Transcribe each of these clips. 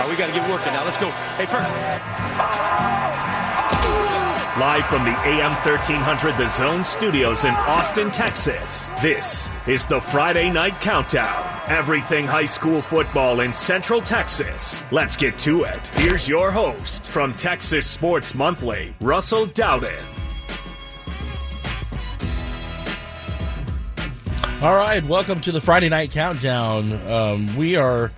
now. We got to get working now. Let's go. Hey, Perch. Live from the AM 1300 The Zone studios in Austin, Texas, this is the Friday Night Countdown. Everything high school football in Central Texas. Let's get to it. Here's your host from Texas Sports Monthly, Russell Dowden. All right, welcome to the Friday Night Countdown. We are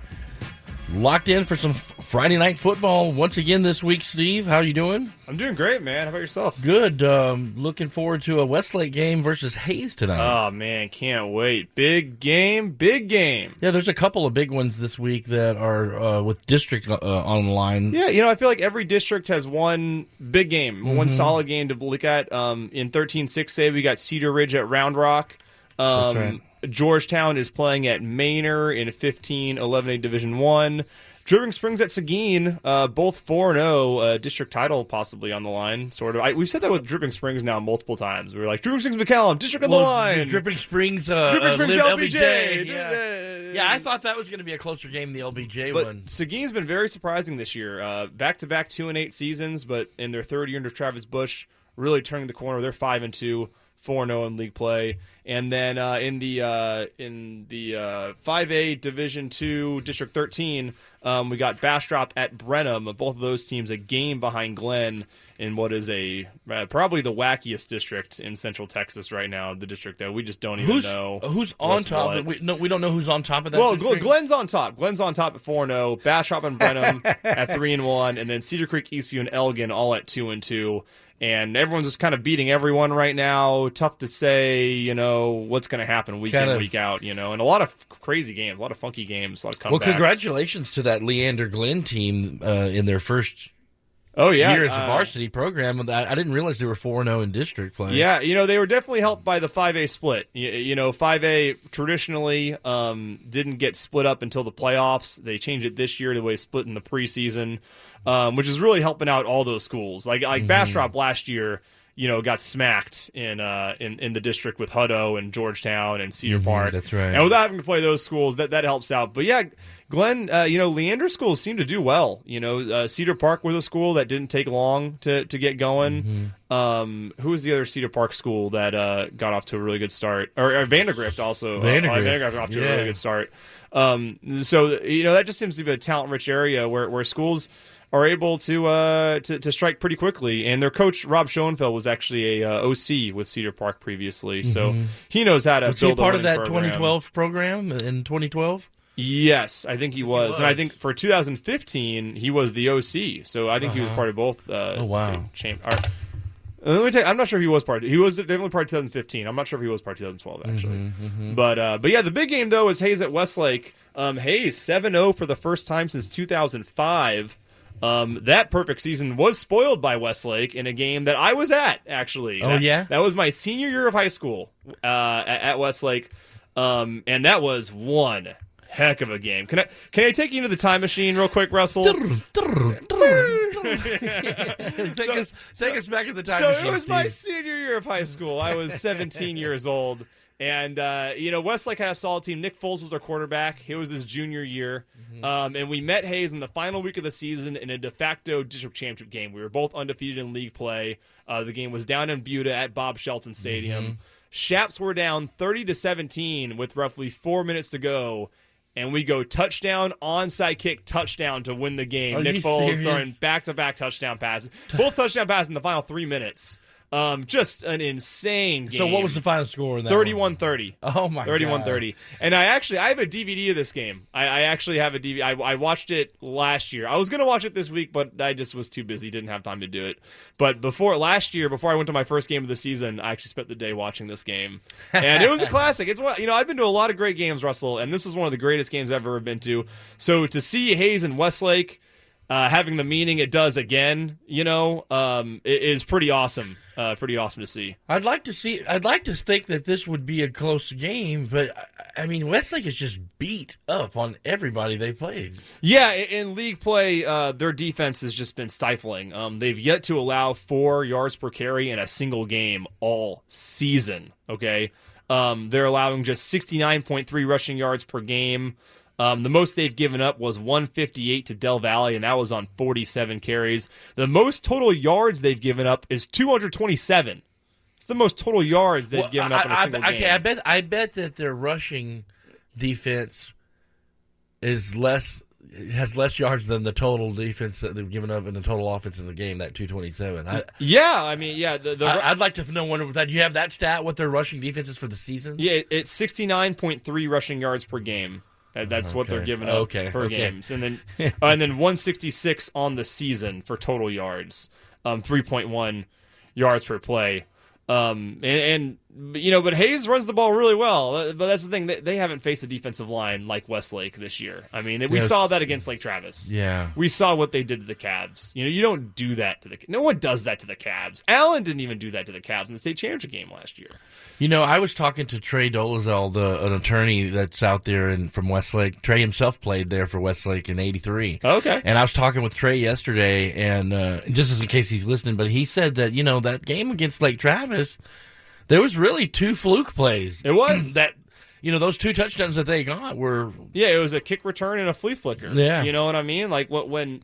locked in for some Friday night football once again this week. Steve, how you doing? I'm doing great, man. How about yourself? Good. Looking forward to a Westlake game versus Hayes tonight. Oh, man, can't wait. Big game, big game. Yeah, there's a couple of big ones this week that are with district on the line. Yeah, I feel like every district has one big game, one solid game to look at. In 13-6A, we got Cedar Ridge at Round Rock. That's right. Georgetown is playing at Manor in 15-11A Division I. Dripping Springs at Seguin, both 4-0, district title possibly on the line, sort of. We've said that with Dripping Springs now multiple times. We were like, Dripping Springs McCallum, district on the line. Dripping Springs, LBJ. Yeah, I thought that was going to be a closer game than the LBJ but one. Seguin's been very surprising this year. Back-to-back 2-8 seasons, but in their third year under Travis Bush, really turning the corner. They're 5-2. 4-0 in league play, and then in the 5A Division II District 13, we got Bastrop at Brenham. Both of those teams a game behind Glenn in what is probably the wackiest district in Central Texas right now. The district that we just don't even know who's on top. We don't know who's on top of that. Well, district? Glenn's on top. Glenn's on top at 4-0. Bastrop and Brenham at 3-1, and then Cedar Creek, Eastview, and Elgin all at 2-2. And everyone's just kind of beating everyone right now. Tough to say, what's going to happen week in, week out, and a lot of crazy games, a lot of funky games, a lot of comebacks. Well, congratulations to that Leander Glenn team in their first year as a varsity program. I didn't realize they were 4-0 in district play. Yeah, they were definitely helped by the 5A split. 5A traditionally didn't get split up until the playoffs. They changed it this year the way it split in the preseason. Which is really helping out all those schools. Like Bastrop last year, got smacked in the district with Hutto and Georgetown and Cedar Park. That's right. And without having to play those schools, that helps out. But yeah, Glenn, Leander schools seem to do well. Cedar Park was a school that didn't take long to get going. Who was the other Cedar Park school that got off to a really good start? Or Vandergrift also. Vandergrift got off to a really good start. So that just seems to be a talent-rich area where schools are able to strike pretty quickly. And their coach, Rob Schoenfeld, was actually a OC with Cedar Park previously. So he knows how to build a winning program. Was he part of that 2012 program in 2012? Yes, I think he was. And I think for 2015, he was the OC. So I think he was part of both state I'm not sure if he was part. He was definitely part of 2015. I'm not sure if he was part of 2012, actually. But yeah, the big game, though, is Hayes at Westlake. Hayes, 7-0 for the first time since 2005. That perfect season was spoiled by Westlake in a game that I was at, actually. That was my senior year of high school at Westlake, and that was one heck of a game. Can I take you into the time machine real quick, Russell? Take us back to the time machine. So it was Steve. my senior year of high school. I was 17 years old. And, Westlake had a solid team. Nick Foles was our quarterback. It was his junior year. And we met Hayes in the final week of the season in a de facto district championship game. We were both undefeated in league play. The game was down in Buda at Bob Shelton Stadium. Shaps were down 30-17 with roughly 4 minutes to go. And we go touchdown, onside kick, touchdown to win the game. Nick Foles throwing back-to-back touchdoon passes. Both touchdown passes in the final 3 minutes. Just an insane game. So what was the final score in that 31-30. Oh, my 31-30. And I have a DVD of this game. I actually have a DVD. I watched it last year. I was going to watch it this week, but I just was too busy. Didn't have time to do it. But before I went to my first game of the season, I actually spent the day watching this game. And it was a classic. It's one, I've been to a lot of great games, Russell, and this is one of the greatest games I've ever been to. So to see Hayes and Westlake having the meaning it does again, is pretty awesome. Pretty awesome to see. I'd like to think that this would be a close game, but I mean, Westlake is just beat up on everybody they played. Yeah, in league play, their defense has just been stifling. They've yet to allow 4 yards per carry in a single game all season. Okay, they're allowing just 69.3 rushing yards per game. The most they've given up was 158 to Del Valle, and that was on 47 carries. The most total yards they've given up is 227. It's the most total yards they've given up in a single game. I bet that their rushing defense has less yards than the total defense that they've given up in the total offense in the game, that 227. I'd like to know, do you have that stat, what their rushing defense is for the season? Yeah, it's 69.3 rushing yards per game. That's what they're giving up per games. And then 166 on the season for total yards, 3.1 yards per play. But Hayes runs the ball really well. But that's the thing; they haven't faced a defensive line like Westlake this year. I mean, we saw that against Lake Travis. Yeah, we saw what they did to the Cavs. You don't do that to no one does that to the Cavs. Allen didn't even do that to the Cavs in the state championship game last year. I was talking to Trey Dolezal, an attorney that's out there from Westlake. Trey himself played there for Westlake in '83. Okay. And I was talking with Trey yesterday, and just as in case he's listening, but he said that, that game against Lake Travis, there was really two fluke plays. It was. That, those two touchdowns that they got were... Yeah, it was a kick return and a flea flicker. Yeah. You know what I mean? Like, when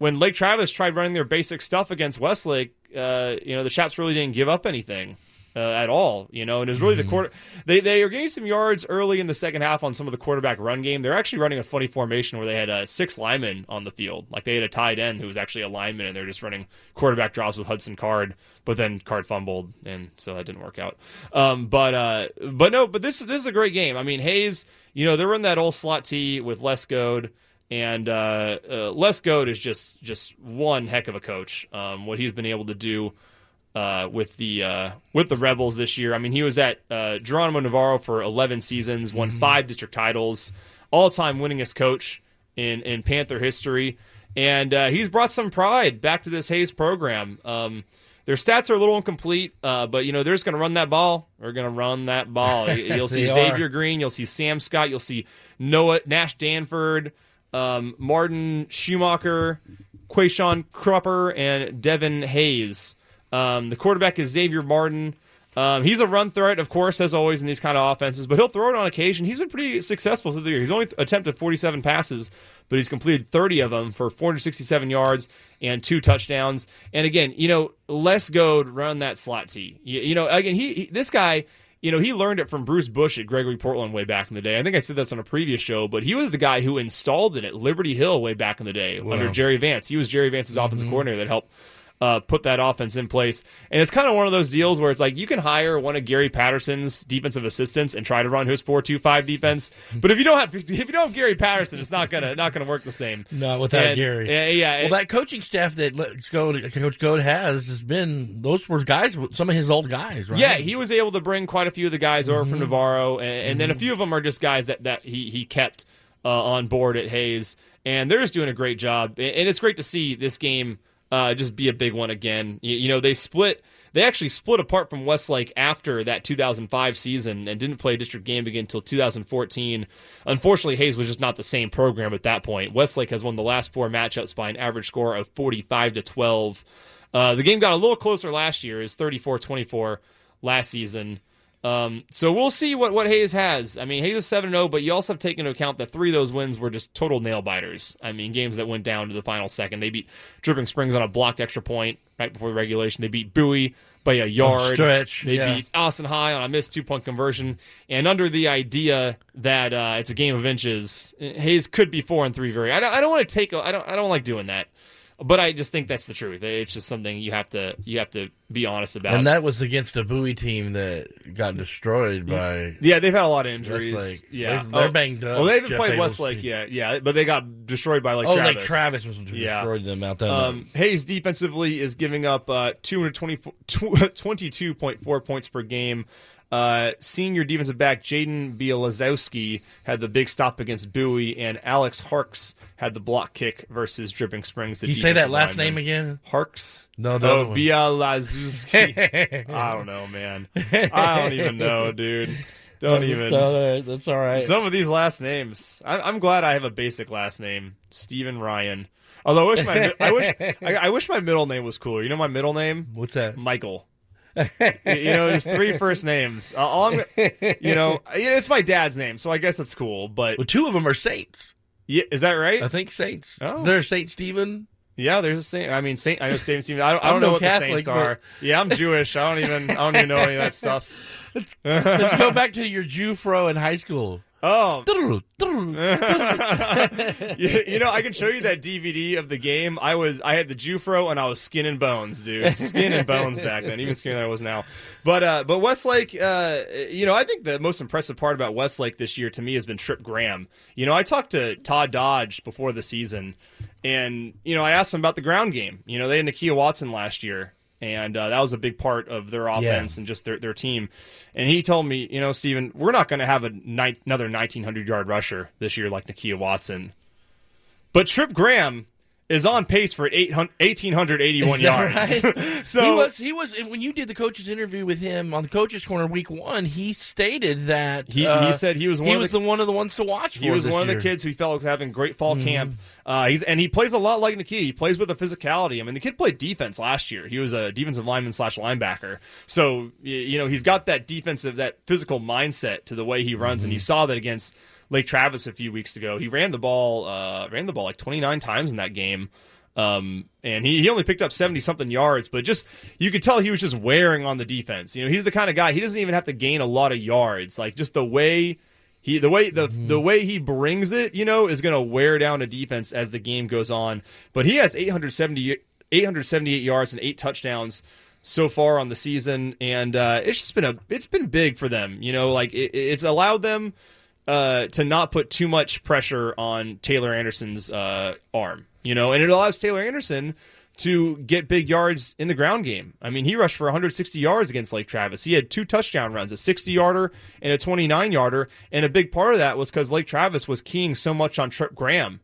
Lake Travis tried running their basic stuff against Westlake, the Chaps really didn't give up anything. At all, and it was really the quarter. They were getting some yards early in the second half on some of the quarterback run game. They're actually running a funny formation where they had 6 linemen on the field. Like, they had a tight end who was actually a lineman, and they're just running quarterback draws with Hudson Card. But then Card fumbled, and so that didn't work out. But this is a great game. I mean, Hayes, they're in that old slot T with Les Goad. And Les Goad is just one heck of a coach. What he's been able to do with the Rebels this year. I mean, he was at Geronimo Navarro for 11 seasons, won 5 district titles, all-time winningest coach in Panther history, and he's brought some pride back to this Hayes program. Their stats are a little incomplete, but they're just going to run that ball. They're going to run that ball. You'll see Xavier Green, you'll see Sam Scott, you'll see Noah Nash Danford, Martin Schumacher, Quayshawn Crupper, and Devin Hayes. The quarterback is Xavier Martin. He's a run threat, of course, as always in these kind of offenses, but he'll throw it on occasion. He's been pretty successful through the year. He's only attempted 47 passes, but he's completed 30 of them for 467 yards and 2 touchdowns. And again, Les Goad run that slot T. Again, this guy, he learned it from Bruce Bush at Gregory Portland way back in the day. I think I said this on a previous show, but he was the guy who installed it at Liberty Hill way back in the day under Jerry Vance. He was Jerry Vance's offensive coordinator that helped put that offense in place. And it's kind of one of those deals where it's like you can hire one of Gary Patterson's defensive assistants and try to run his 4-2-5 defense, but if you don't have Gary Patterson, it's not gonna work the same. Not without Gary. Yeah. Well, that coaching staff that Coach Goad has been, those were guys, some of his old guys, right? Yeah, he was able to bring quite a few of the guys over from Navarro, and then a few of them are just guys that he kept on board at Hayes, and they're just doing a great job. And it's great to see this game just be a big one again. They actually split apart from Westlake after that 2005 season and didn't play a district game again until 2014. Unfortunately, Hayes was just not the same program at that point. Westlake has won the last 4 matchups by an average score of 45-12. The game got a little closer last year, is 34-24 last season. So we'll see what Hayes has. I mean, Hayes is 7-0, but you also have to take into account that 3 of those wins were just total nail-biters. I mean, games that went down to the final second. They beat Dripping Springs on a blocked extra point right before the regulation. They beat Bowie by a yard. Stretch. They beat Austin High on a missed 2-point conversion. And under the idea that it's a game of inches, Hayes could be 4-3 I don't want to take I don't like doing that. But I just think that's the truth. It's just something you have to be honest about. And that was against a Bowie team that got destroyed by. Yeah, they've had a lot of injuries. Westlake. Yeah, they're banged up. Well, they haven't played Westlake yet. Yeah, but they got destroyed by Travis. Lake Travis was destroyed them out there. Hayes defensively is giving up 22.4 points per game. Senior defensive back Jaden Bielazowski had the big stop against Bowie, and Alex Harks had the block kick versus Dripping Springs. Can you say that last name again? Harks? No, Bielazowski. I don't know, man. I don't even know, dude. Don't even. That's all right. Some of these last names. I'm glad I have a basic last name, Steven Ryan. Although I wish my middle name was cooler. You know my middle name? What's that? Michael. His 3 first names. It's my dad's name, so I guess that's cool. But well, 2 of them are saints. Yeah, is that right? I think saints. Oh. There's Saint Stephen. Yeah, there's a saint. I mean, Saint. I know Stephen. I don't know what Catholic, the saints are. Yeah, I'm Jewish. I don't even know any of that stuff. Let's go back to your Jew-fro in high school. Oh, I can show you that DVD of the game. I had the Jufro and I was skin and bones, dude. Skin and bones back then, even skinnier than I was now. But Westlake, I think the most impressive part about Westlake this year to me has been Trip Graham. I talked to Todd Dodge before the season, and I asked him about the ground game. They had Nakia Watson last year. And that was a big part of their offense and just their team. And he told me, Steven, we're not going to have another 1,900-yard rusher this year like Nakia Watson. But Trip Graham is on pace for 1,881 yards. Right? So he was when you did the coach's interview with him on the Coach's Corner week 1. He stated that he said he was one of the ones to watch. He was one of the kids who felt like having great fall camp. He plays a lot like Nakia. He plays with a physicality. I mean, the kid played defense last year. He was a defensive lineman / linebacker. So he's got that physical mindset to the way he runs, and you saw that against Lake Travis a few weeks ago. He ran the ball like 29 times in that game. And he only picked up 70-something yards, but just you could tell he was just wearing on the defense. He's the kind of guy, he doesn't even have to gain a lot of yards. Like just the way he brings it, is going to wear down a defense as the game goes on. But he has 878 yards and 8 touchdowns so far on the season, and it's been big for them. It's allowed them to not put too much pressure on Taylor Anderson's arm, and it allows Taylor Anderson to get big yards in the ground game. I mean, he rushed for 160 yards against Lake Travis. He had 2 touchdown runs, a 60-yarder and a 29-yarder, and a big part of that was because Lake Travis was keying so much on Trip Graham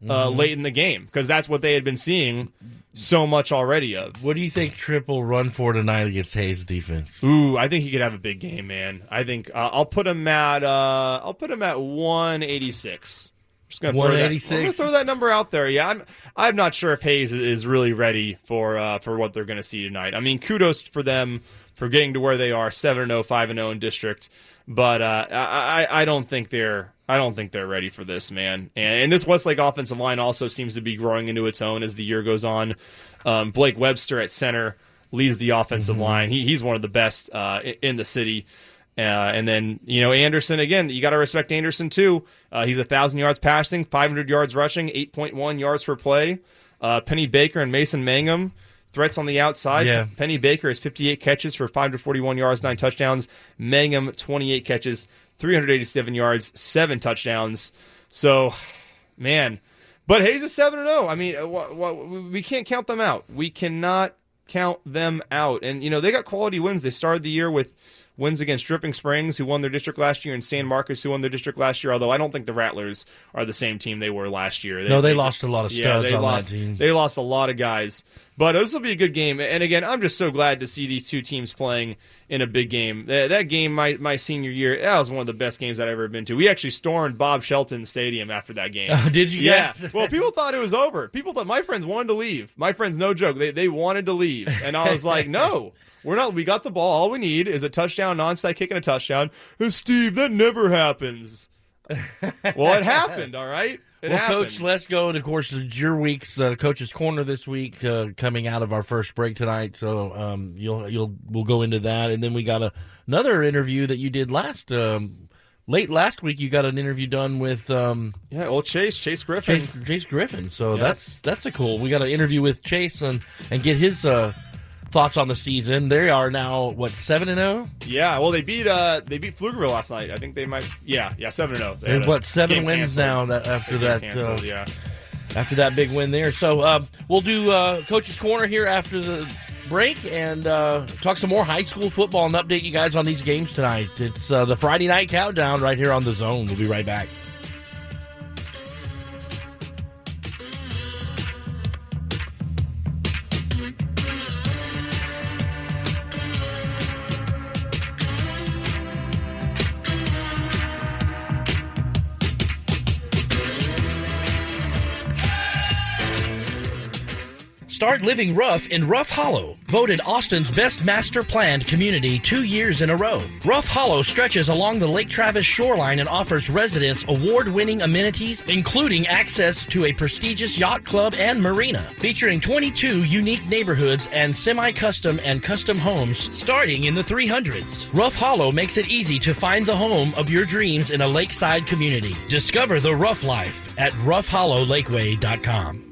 late in the game, because that's what they had been seeing so much already of. What do you think Trip will run for tonight against Hayes' defense? Ooh, I think he could have a big game, man. I think I'll put him at 186. Just gonna 186. I'm gonna throw that number out there. Yeah, I'm not sure if Hayes is really ready for what they're gonna see tonight. I mean, kudos for them for getting to where they are, 7-0, 5-0 in district. But I don't think they're ready for this, man. And this Westlake offensive line also seems to be growing into its own as the year goes on. Blake Webster at center leads the offensive line. He's one of the best in the city. And then, Anderson, again, you got to respect Anderson, too. He's 1,000 yards passing, 500 yards rushing, 8.1 yards per play. Penny Baker and Mason Mangum, threats on the outside. Yeah. Penny Baker has 58 catches for 541 yards, 9 touchdowns. Mangum, 28 catches, 387 yards, 7 touchdowns. So, man. But Hayes is 7-0. I mean, we can't count them out. We cannot count them out. And, they got quality wins. They started the year with wins against Dripping Springs, who won their district last year, and San Marcos, who won their district last year, although I don't think the Rattlers are the same team they were last year. They lost a lot of studs on that team. They lost a lot of guys. But this will be a good game. And again, I'm just so glad to see these two teams playing in a big game. That game, my senior year, that was one of the best games I'd ever been to. We actually stormed Bob Shelton Stadium after that game. Oh, did you? Yeah. Well, people thought it was over. People thought my friends wanted to leave. My friends, no joke, they wanted to leave. And I was like, no. We're not. We got the ball. All we need is a touchdown, non-side kick, and a touchdown. And Steve, that never happens. Well, it happened. All right. It happened. Coach, let's go. And of course, it's your week's Coach's Corner this week, coming out of our first break tonight. So we'll go into that, and then we got another interview that you did late last week. You got an interview done with old Chase Griffin. Chase Griffin. So that's a cool. We got an interview with Chase and get his thoughts on the season. They are now 7-0. Yeah, well, they beat Pflugerville last night. I think they might. Yeah, 7-0. They're 7 wins now after that. After that big win there. So we'll do Coach's Corner here after the break and talk some more high school football and update you guys on these games tonight. It's the Friday Night Countdown right here on The Zone. We'll be right back. Start living rough in Rough Hollow, voted Austin's best master planned community 2 years in a row. Rough Hollow stretches along the Lake Travis shoreline and offers residents award-winning amenities, including access to a prestigious yacht club and marina, featuring 22 unique neighborhoods and semi-custom and custom homes starting in the 300s. Rough Hollow makes it easy to find the home of your dreams in a lakeside community. Discover the rough life at roughhollowlakeway.com.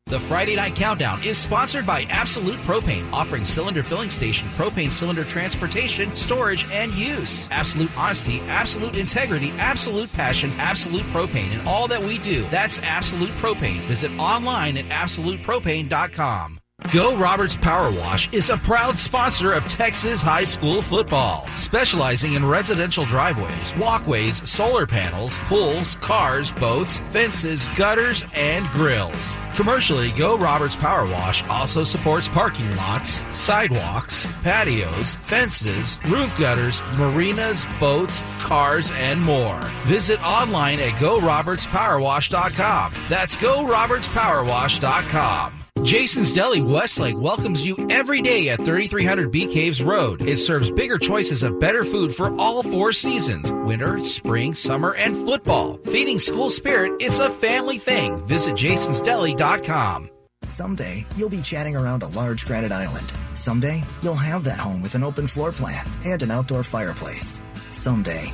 The Friday Night Countdown is sponsored by Absolute Propane, offering cylinder filling station, propane cylinder transportation, storage, and use. Absolute honesty, absolute integrity, absolute passion, Absolute Propane, and all that we do. That's Absolute Propane. Visit online at absolutepropane.com. Go Roberts Power Wash is a proud sponsor of Texas high school football, specializing in residential driveways, walkways, solar panels, pools, cars, boats, fences, gutters, and grills. Commercially, Go Roberts Power Wash also supports parking lots, sidewalks, patios, fences, roof gutters, marinas, boats, cars, and more. Visit online at GoRobertsPowerWash.com. That's GoRobertsPowerWash.com. Jason's Deli Westlake welcomes you every day at 3300 Bee Caves Road. It serves bigger choices of better food for all 4 seasons: winter, spring, summer, and football. Feeding school spirit, it's a family thing. Visit jasonsdeli.com. Someday, you'll be chatting around a large granite island. Someday, you'll have that home with an open floor plan and an outdoor fireplace. Someday.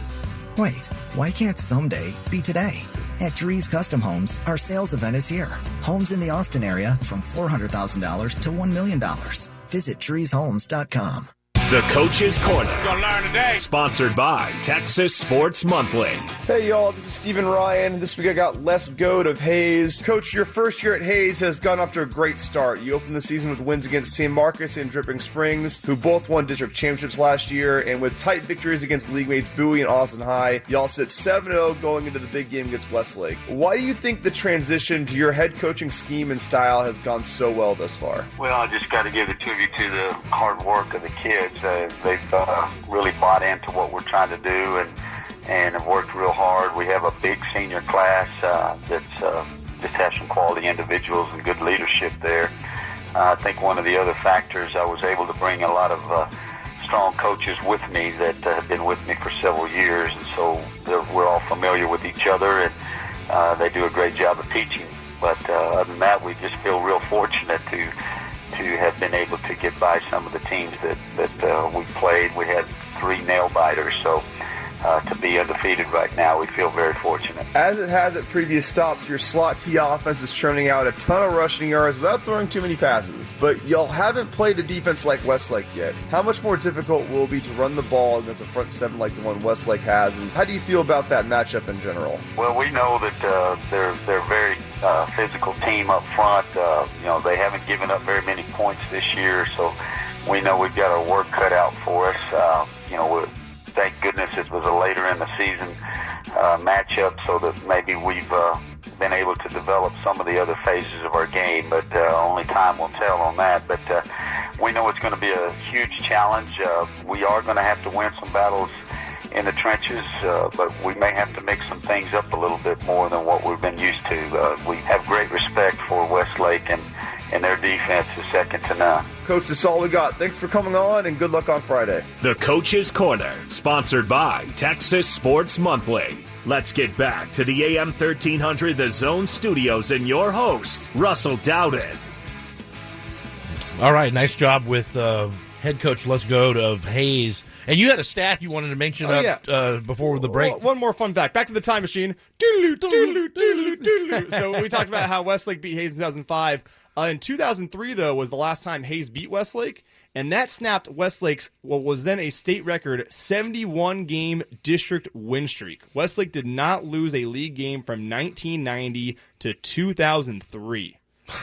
Wait, why can't someday be today? At Drees Custom Homes, our sales event is here. Homes in the Austin area from $400,000 to $1 million. Visit DreesHomes.com. The Coach's Corner. Gonna learn today. Sponsored by Texas Sports Monthly. Hey y'all, this is Stephen Ryan. This week I got Les Goad of Hayes. Coach, your first year at Hayes has gone off to a great start. You opened the season with wins against San Marcos and Dripping Springs, who both won district championships last year, and with tight victories against league mates Bowie and Austin High. Y'all sit 7-0 going into the big game against Westlake. Why do you think the transition to your head coaching scheme and style has gone so well thus far? Well, I just got to give a tribute to the hard work of the kids. They've really bought into what we're trying to do and have worked real hard. We have a big senior class that's just has some quality individuals and good leadership there. I think one of the other factors, I was able to bring a lot of strong coaches with me that have been with me for several years, and so we're all familiar with each other, and they do a great job of teaching. But other than that, we just feel real fortunate to have been able to get by some of the teams that we played. We had 3 nail biters, so to be undefeated right now, we feel very fortunate. As it has at previous stops, your slot T offense is churning out a ton of rushing yards without throwing too many passes. But y'all haven't played a defense like Westlake yet. How much more difficult will it be to run the ball against a front 7 like the one Westlake has? And how do you feel about that matchup in general? Well, we know that they're a very physical team up front. They haven't given up very many points this year, so we know we've got our work cut out for us. Thank goodness it was a later in the season matchup, so that maybe we've been able to develop some of the other phases of our game, but only time will tell on that. But we know it's going to be a huge challenge. We are going to have to win some battles in the trenches, but we may have to mix some things up a little bit more than what we've been used to. We have great respect for Westlake, and their defense is second to none. Coach, that's all we got. Thanks for coming on, and good luck on Friday. The Coach's Corner, sponsored by Texas Sports Monthly. Let's get back to the AM 1300 The Zone Studios and your host, Russell Dowden. All right, nice job with head coach Les Goad of Hayes. And you had a stat you wanted to mention before the break. One more fun fact. Back to the time machine. So we talked about how Westlake beat Hayes in 2005. In 2003, though, was the last time Hayes beat Westlake, and that snapped Westlake's what was then a state record 71-game district win streak. Westlake did not lose a league game from 1990 to 2003.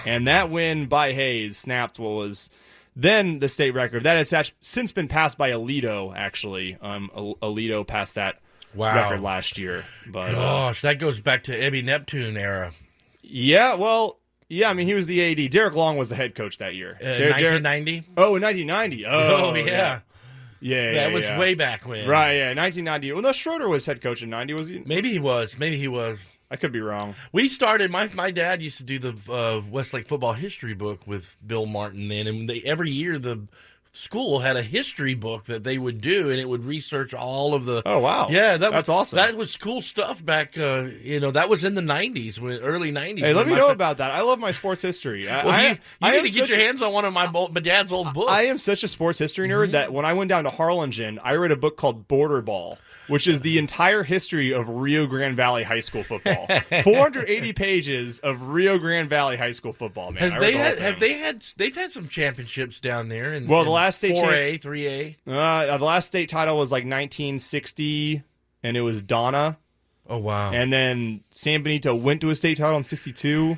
And that win by Hayes snapped what was then the state record. That has since been passed by Aledo, actually. Aledo passed that record last year. But, gosh, that goes back to Ebby Neptune era. Yeah, well... Yeah, I mean, he was the AD. Derek Long was the head coach that year. 1990? Oh, 1990. Oh, yeah. Yeah, that was way back when. Right, yeah, 1990. Well, no, Schroeder was head coach in 90, was he? Maybe he was. I could be wrong. We started. My dad used to do the Westlake football history book with Bill Martin then, and every year the school had a history book that they would do, and it would research all of the. Oh wow! Yeah, that's awesome. That was cool stuff back. That was in the '90s, early '90s. Hey, let me know about that. I love my sports history. You need to get your hands on one of my dad's old books. I am such a sports history nerd that when I went down to Harlingen, I read a book called Border Ball, which is the entire history of Rio Grande Valley High School football. 480 pages of Rio Grande Valley High School football, man. They've had some championships down there. The last state 4A, 3A. The last state title was like 1960, and it was Donna. Oh wow! And then San Benito went to a state title in '62.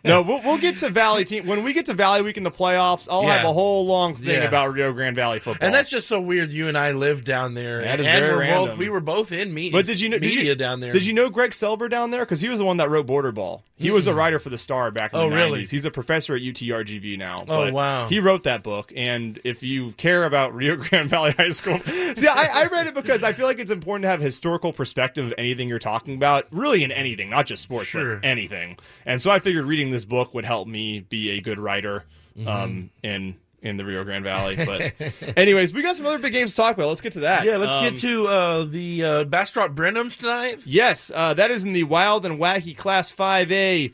No, we'll get to Valley team when we get to Valley Week in the playoffs. I'll have a whole long thing about Rio Grande Valley football, and that's just so weird. You and I lived down there, that is very random. We were both in media. But did you know media down there? Did you know Greg Selber down there? Because he was the one that wrote Border Ball. He was a writer for the Star back in the 90s. Really? He's a professor at UTRGV now. Oh wow! He wrote that book, and if you care about Rio Grande Valley High School, see, I read it because I feel like it's important to have historical perspective of anything you're talking about, really in anything, not just sports, but anything. And so I figured reading this book would help me be a good writer in the Rio Grande Valley. But anyways, we got some other big games to talk about. Let's get to that. Yeah, let's get to the Bastrop Brenhams tonight. Yes, that is in the Wild and Wacky Class 5A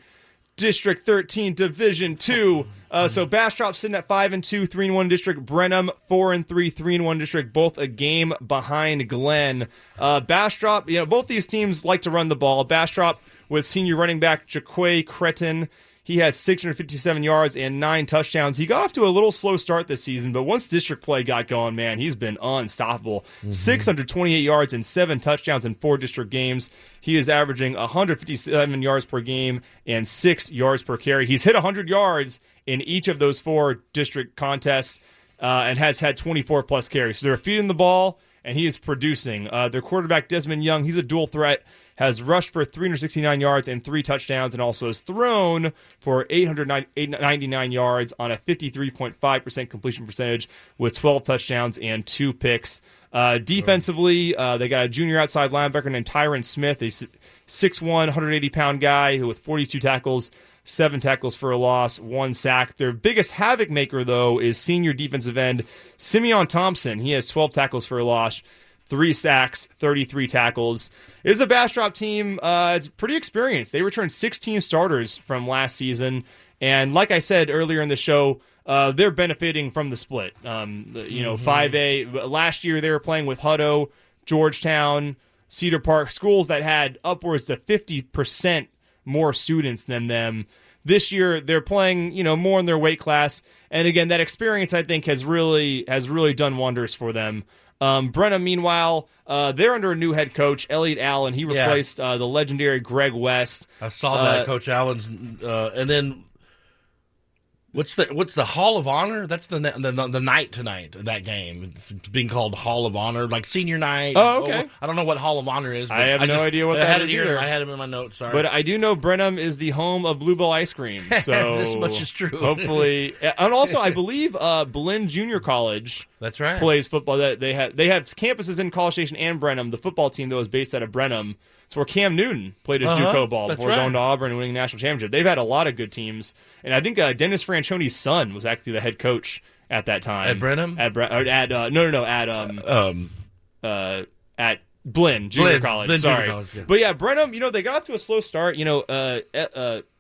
District 13 Division 2. So Bastrop sitting at 5-2, 3-1 district. Brenham 4-3, 3-1 district. Both a game behind Glenn. Bastrop, both these teams like to run the ball. Bastrop with senior running back Jaquay Cretin. He has 657 yards and 9 touchdowns. He got off to a little slow start this season, but once district play got going, man, he's been unstoppable. 628 yards and 7 touchdowns in 4 district games. He is averaging 157 yards per game and 6 yards per carry. He's hit 100 yards in each of those 4 district contests and has had 24-plus carries. So they're feeding the ball, and he is producing. Their quarterback, Desmond Young, he's a dual threat. Has rushed for 369 yards and 3 touchdowns, and also has thrown for 899 yards on a 53.5% completion percentage with 12 touchdowns and 2 picks. Defensively, they got a junior outside linebacker named Tyron Smith, a 6'1", 180-pound guy who with 42 tackles, 7 tackles for a loss, 1 sack. Their biggest havoc maker, though, is senior defensive end Simeon Thompson. He has 12 tackles for a loss, 3 sacks, 33 tackles. It is a Bastrop team. It's pretty experienced. They returned 16 starters from last season. And like I said earlier in the show, they're benefiting from the split. 5A, last year they were playing with Hutto, Georgetown, Cedar Park, schools that had upwards to 50% more students than them. This year they're playing, more in their weight class. And again, that experience I think has really done wonders for them. Brenham, meanwhile, they're under a new head coach, Elliot Allen. He replaced the legendary Greg West. I saw that, Coach Allen's, and then what's the Hall of Honor? That's the night tonight. That game, it's being called Hall of Honor, like senior night. Oh, okay. I don't know what Hall of Honor is. But I have no idea what that is either. I had him in my notes. Sorry, but I do know Brenham is the home of Bluebell ice cream. So this much is true. Hopefully, and also I believe Blinn Junior College. That's right. Plays football. They have campuses in College Station and Brenham. The football team though is based out of Brenham. It's where Cam Newton played his JUCO ball before going to Auburn and winning the national championship. They've had a lot of good teams, and I think Dennis Franchioni's son was actually the head coach at that time at Brenham. At Blinn Junior College. Blinn Sorry, Junior College, yeah. But yeah, Brenham. They got off to a slow start.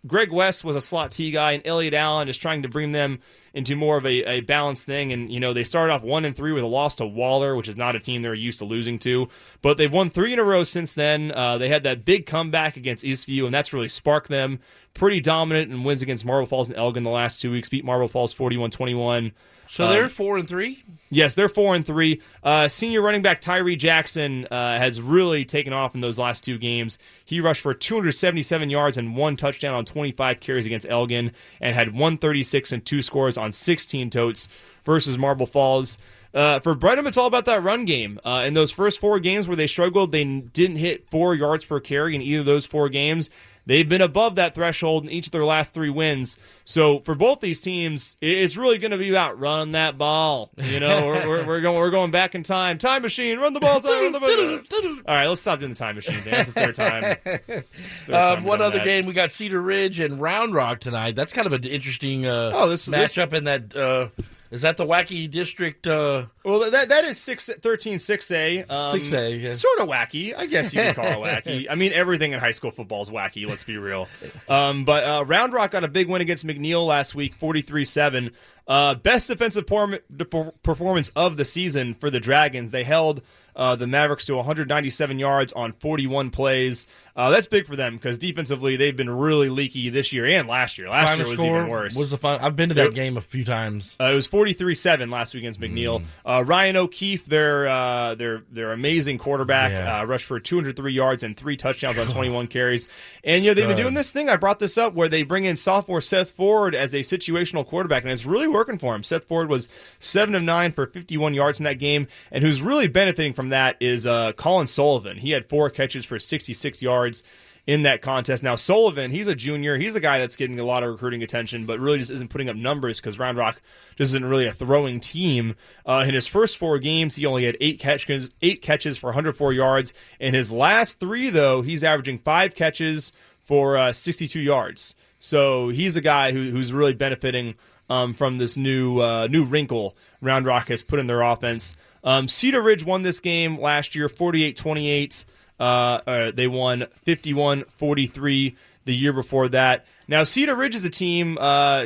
Greg West was a slot T guy, and Elliot Allen is trying to bring them into more of a balanced thing. And, they started off 1-3 with a loss to Waller, which is not a team they're used to losing to. But they've won 3 in a row since then. They had that big comeback against Eastview, and that's really sparked them. Pretty dominant in wins against Marble Falls and Elgin the last 2 weeks. Beat Marble Falls 41-21. So they're 4-3? Yes, they're 4-3. Senior running back Tyree Jackson has really taken off in those last 2 games. He rushed for 277 yards and 1 touchdown on 25 carries against Elgin and had 136 and 2 scores on 16 totes versus Marble Falls. For Brenham, it's all about that run game. In those first 4 games where they struggled, they didn't hit 4 yards per carry in either of those 4 games. they've been above that threshold in each of their last 3 wins. So for both these teams, it's really going to be about running that ball. We're going back in time. Time machine, run the ball, run the ball. All right, let's stop doing the time machine. That's the third time. One other game, we got Cedar Ridge and Round Rock tonight. That's kind of an interesting matchup in that. Is that the wacky district? Well, that is 6A. 6A, yeah. Sort of wacky. I guess you could call it wacky. I mean, everything in high school football is wacky, let's be real. But Round Rock got a big win against McNeil last week, 43-7. Best defensive performance of the season for the Dragons. They held the Mavericks to 197 yards on 41 plays. That's big for them because defensively they've been really leaky this year and last year. Last year was even worse. I've been to that game a few times. It was 43-7 last week against McNeil. Ryan O'Keefe, their amazing quarterback, rushed for 203 yards and 3 touchdowns on 21 carries. And they've been doing this thing. I brought this up where they bring in sophomore Seth Ford as a situational quarterback, and it's really working for him. Seth Ford was 7 of 9 for 51 yards in that game, and who's really benefiting from that is Colin Sullivan. He had 4 catches for 66 yards in that contest. Now, Sullivan, he's a junior. He's the guy that's getting a lot of recruiting attention, but really just isn't putting up numbers because Round Rock just isn't really a throwing team. In his first 4 games, he only had 8 catches for 104 yards. In his last 3, though, he's averaging 5 catches for 62 yards. So he's a guy who's really benefiting from this new wrinkle Round Rock has put in their offense. Cedar Ridge won this game last year, 48-28. They won 51-43 the year before that. Now, Cedar Ridge is a team,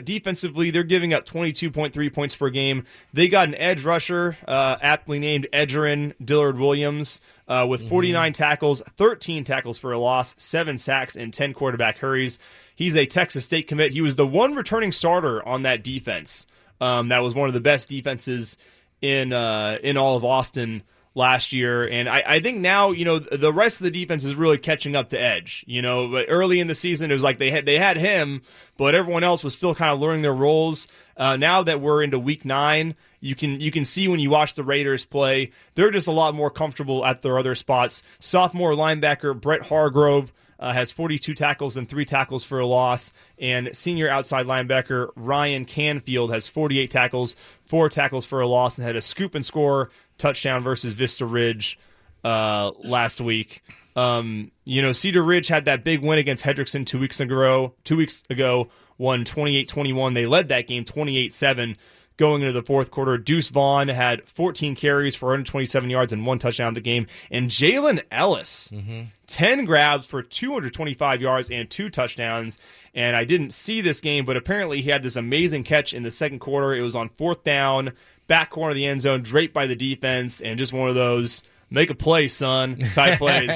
defensively, they're giving up 22.3 points per game. They got an edge rusher, aptly named Edgerin Dillard Williams, with 49 tackles, 13 tackles for a loss, 7 sacks, and 10 quarterback hurries. He's a Texas State commit. He was the one returning starter on that defense. That was one of the best defenses in all of Austin last year, and I think now the rest of the defense is really catching up to Edge. But early in the season it was like they had him, but everyone else was still kind of learning their roles. Now that we're into week 9, you can see when you watch the Raiders play, they're just a lot more comfortable at their other spots. Sophomore linebacker Brett Hargrove has 42 tackles and 3 tackles for a loss, and senior outside linebacker Ryan Canfield has 48 tackles, 4 tackles for a loss, and had a scoop and score touchdown versus Vista Ridge last week. Cedar Ridge had that big win against Hendrickson 2 weeks ago, won 28-21. They led that game 28-7. Going into the fourth quarter, Deuce Vaughn had 14 carries for 127 yards and 1 touchdown in the game. And Jalen Ellis, 10 grabs for 225 yards and 2 touchdowns. And I didn't see this game, but apparently he had this amazing catch in the second quarter. It was on 4th down, back corner of the end zone, draped by the defense, and just one of those make a play, son, type plays.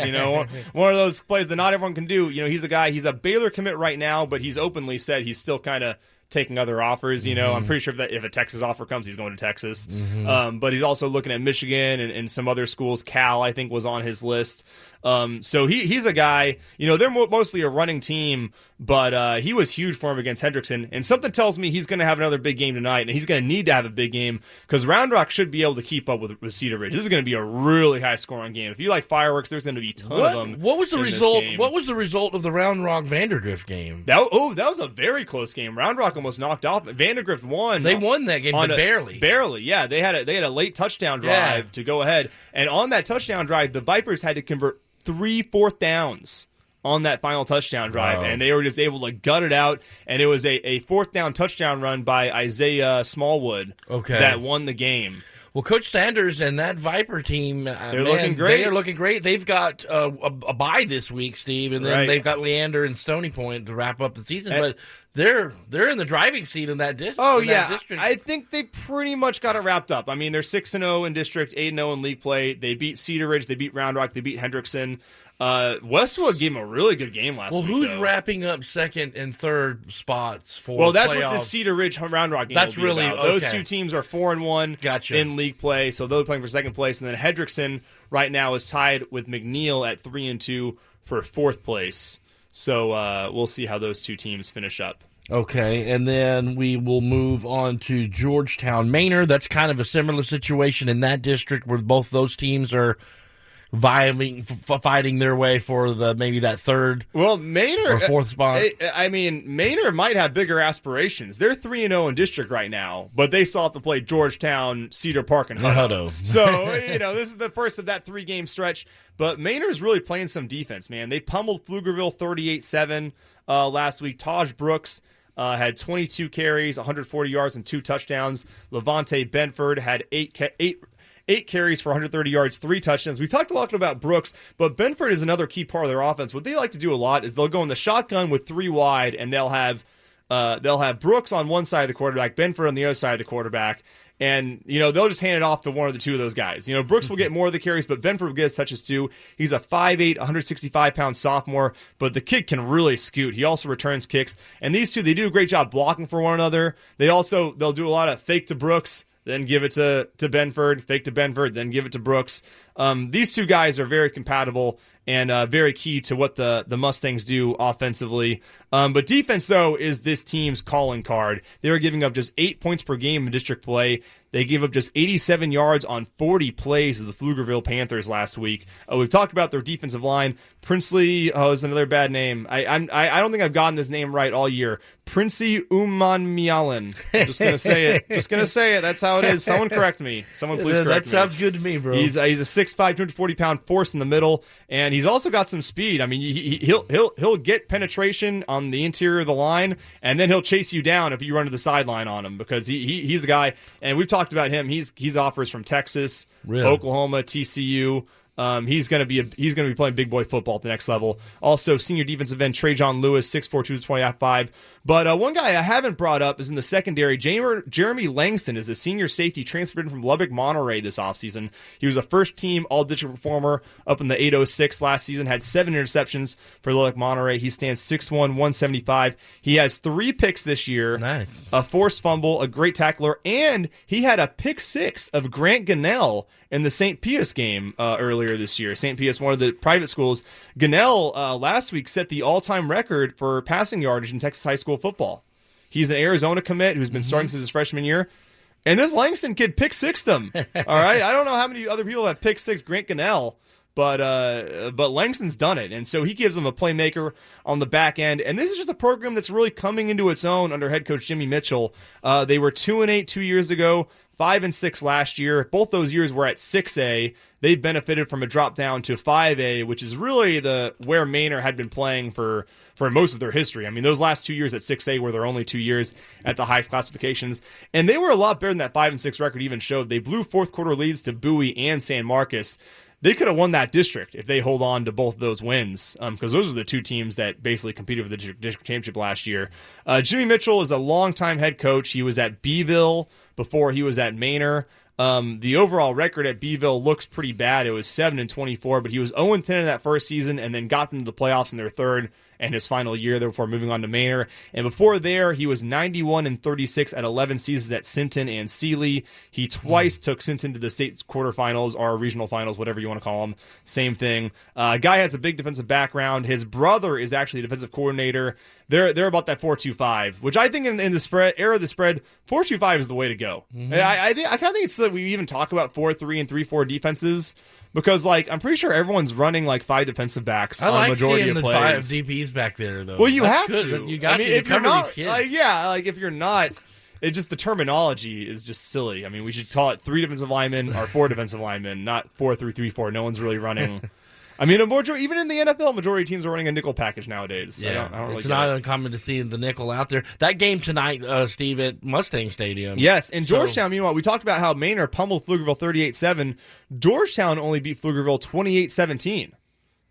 One of those plays that not everyone can do. He's a guy, he's a Baylor commit right now, but he's openly said he's still kind of taking other offers. I'm pretty sure that if a Texas offer comes, he's going to Texas. But he's also looking at Michigan and some other schools. Cal, I think, was on his list. So he's a guy, they're mostly a running team, but he was huge for him against Hendrickson. And something tells me he's going to have another big game tonight, and he's going to need to have a big game because Round Rock should be able to keep up with Cedar Ridge. This is going to be a really high-scoring game. If you like fireworks, there's going to be a ton of them. What was the result? What was the result of the Round Rock Vanderdrift game? That was a very close game. Round Rock almost knocked off. Vanderdrift won. They won that game, but barely. Barely, yeah. They had a late touchdown drive to go ahead, and on that touchdown drive, the Vipers had to convert 3 4th downs on that final touchdown drive, and they were just able to gut it out, and it was a 4th down touchdown run by Isaiah Smallwood that won the game. Well, Coach Sanders and that Viper team, looking great. They are looking great. They've got a bye this week, Steve, and then they've got Leander and Stony Point to wrap up the season, but they're in the driving seat in that district. Oh, yeah. District. I think they pretty much got it wrapped up. I mean, they're 6-0 in district, 8-0 in league play. They beat Cedar Ridge, they beat Round Rock, they beat Hendrickson. Westwood gave him a really good game last week. Well, who's wrapping up second and third spots for Well, that's playoff? what the Cedar Ridge Round Rock game That's will be really about. okay. Those 2 teams are 4-1 in league play, so they're playing for second place. And then Hendrickson right now is tied with McNeil at 3-2 for 4th place. So we'll see how those 2 teams finish up. Okay, and then we will move on to Georgetown Manor. That's kind of a similar situation in that district where both those teams are fighting their way for maybe that third Manor, or fourth spot. I mean, Manor might have bigger aspirations. They're 3-0 in district right now, but they still have to play Georgetown, Cedar Park, and Hutto. So, this is the first of that 3-game stretch. But Manor's really playing some defense, man. They pummeled Pflugerville 38-7 last week. Taj Brooks had 22 carries, 140 yards, and 2 touchdowns. Levante Benford had 8 carries for 130 yards, 3 touchdowns. We talked a lot about Brooks, but Benford is another key part of their offense. What they like to do a lot is they'll go in the shotgun with 3 wide, and they'll have Brooks on one side of the quarterback, Benford on the other side of the quarterback, and they'll just hand it off to one of the two of those guys. Brooks will get more of the carries, but Benford will get his touches too. He's a 5'8", 165-pound sophomore, but the kid can really scoot. He also returns kicks, and these two, they do a great job blocking for one another. They'll do a lot of fake to Brooks, then give it to Benford, fake to Benford, then give it to Brooks. These two guys are very compatible and very key to what the Mustangs do offensively. But defense, though, is this team's calling card. They were giving up just 8 points per game in district play. They gave up just 87 yards on 40 plays to the Pflugerville Panthers last week. We've talked about their defensive line. Princely, is another bad name. I don't think I've gotten this name right all year. Princey Umanmialan. I'm just gonna say it. Just gonna say it. That's how it is. Someone correct me. Someone please correct me. That sounds good to me, bro. He's a 6'5", 240-pound force in the middle, and he's also got some speed. I mean, he'll get penetration on the interior of the line, and then he'll chase you down if you run to the sideline on him because he's a guy. And we've talked about him. He's offers from Texas, really? Oklahoma, TCU. He's going to be playing big boy football at the next level. Also, senior defensive end Trajan Lewis, 6'4", 225. But one guy I haven't brought up is in the secondary. Jeremy Langston is a senior safety transferred in from Lubbock Monterey this offseason. He was a first-team all-district performer up in the 806 last season, had 7 interceptions for Lubbock Monterey. He stands 6'1", 175. He has 3 picks this year. Nice. A forced fumble, a great tackler, and he had a pick 6 of Grant Gunnell in the St. Pius game earlier this year. St. Pius, one of the private schools. Gunnell last week set the all-time record for passing yardage in Texas high school football. He's an Arizona commit who's been starting since his freshman year. And this Langston kid pick 6'd them. All right? I don't know how many other people have pick 6 Grant Gunnell, but Langston's done it. And so he gives them a playmaker on the back end. And this is just a program that's really coming into its own under head coach Jimmy Mitchell. They were 2-8 2 years ago, 5-6 last year. Both those years were at 6A. They've benefited from a drop down to 5A, which is really where Manor had been playing for most of their history. I mean, those last 2 years at 6A were their only 2 years at the highest classifications, and they were a lot better than that 5-6 record even showed. They blew fourth quarter leads to Bowie and San Marcos. They could have won that district if they hold on to both of those wins, because those are the two teams that basically competed for the district championship last year. Jimmy Mitchell is a longtime head coach. He was at Beeville before he was at Manor. The overall record at Beeville looks pretty bad. It was 7-24, but he was 0-10 in that first season and then got into the playoffs in their third and his final year there before moving on to Manor. And before there, he was 91-36 at 11 seasons at Sinton and Sealy. He twice took Sinton to the state quarterfinals or regional finals, whatever you want to call them. Same thing. Guy has a big defensive background. His brother is actually a defensive coordinator. They're about that 4-2-5, which I think in the spread era of the spread, 4-2-5 is the way to go. Mm-hmm. I kind of think it's that we even talk about 4-3 and 3-4 defenses. Because, I'm pretty sure everyone's running, 5 defensive backs on the majority of plays. I like seeing the 5 DBs back there, though. Well, you have good. to. You got to if you're not, these kids. If you're not, the terminology is just silly. I mean, we should call it 3 defensive linemen or 4 defensive linemen, not 4-3-3-4. No one's really running. I mean, even in the NFL, majority of teams are running a nickel package nowadays. Yeah, I don't really it's not uncommon to see the nickel out there. That game tonight, Steve, at Mustang Stadium. Yes, and Georgetown, meanwhile, we talked about how Manor pummeled Pflugerville 38-7. Georgetown only beat Pflugerville 28-17.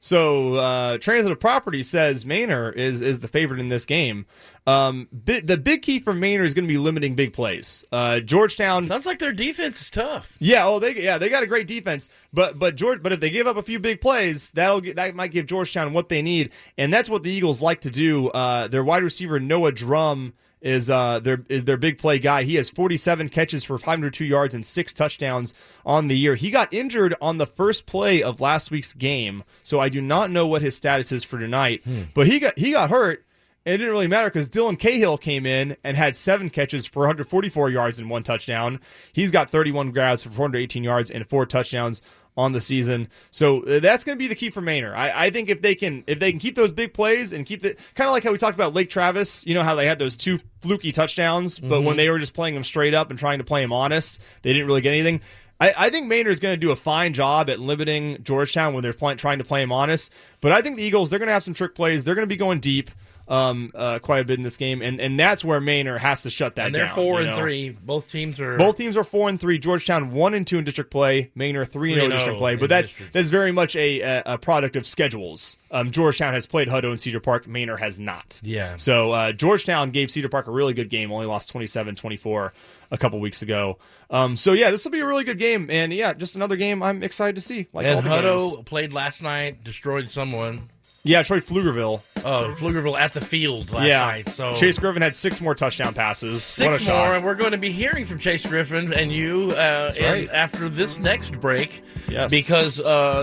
So Transitive Property says Manor is the favorite in this game. The big key for Manor is going to be limiting big plays. Georgetown sounds like their defense is tough. Yeah, they got a great defense, but if they give up a few big plays, that might give Georgetown what they need, and that's what the Eagles like to do. Their wide receiver Noah Drum is their big play guy. He has 47 catches for 502 yards and 6 touchdowns on the year. He got injured on the first play of last week's game, so I do not know what his status is for tonight. But he got hurt. And it didn't really matter because Dylan Cahill came in and had 7 catches for 144 yards and 1 touchdown. He's got 31 grabs for 418 yards and 4 touchdowns on the season. So that's going to be the key for Manor. I think if they can keep those big plays and keep the kind of like how we talked about Lake Travis, you know how they had those 2 fluky touchdowns, but when they were just playing them straight up and trying to play them honest, they didn't really get anything. I think Manor is going to do a fine job at limiting Georgetown when they're trying to play him honest. But I think the Eagles, they're going to have some trick plays. They're going to be going deep quite a bit in this game, and that's where Manor has to shut that down. And they're 4-3. Both teams are 4-3. Georgetown 1-2 in district play. Manor 3-0 in district play. But that's very much a product of schedules. Georgetown has played Hutto and Cedar Park. Manor has not. Yeah. So Georgetown gave Cedar Park a really good game. Only lost 27-24 a couple weeks ago. So this will be a really good game, and just another game I'm excited to see. Like and all the Hutto games. played last night, destroyed someone. Yeah, Troy Pflugerville. Oh, Pflugerville at the field last night. So Chase Griffin had 6 more touchdown passes. 6 more, and we're going to be hearing from Chase Griffin and you after this next break. Yes. Because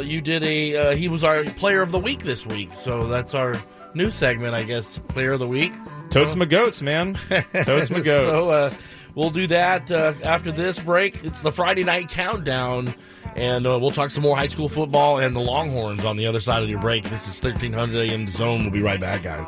you did he was our player of the week this week. So that's our new segment, I guess, player of the week. Totes my goats, man. Totes my goats. So we'll do that after this break. It's the Friday Night Countdown. And we'll talk some more high school football and the Longhorns on the other side of your break. This is 1300 AM The Zone. We'll be right back, guys.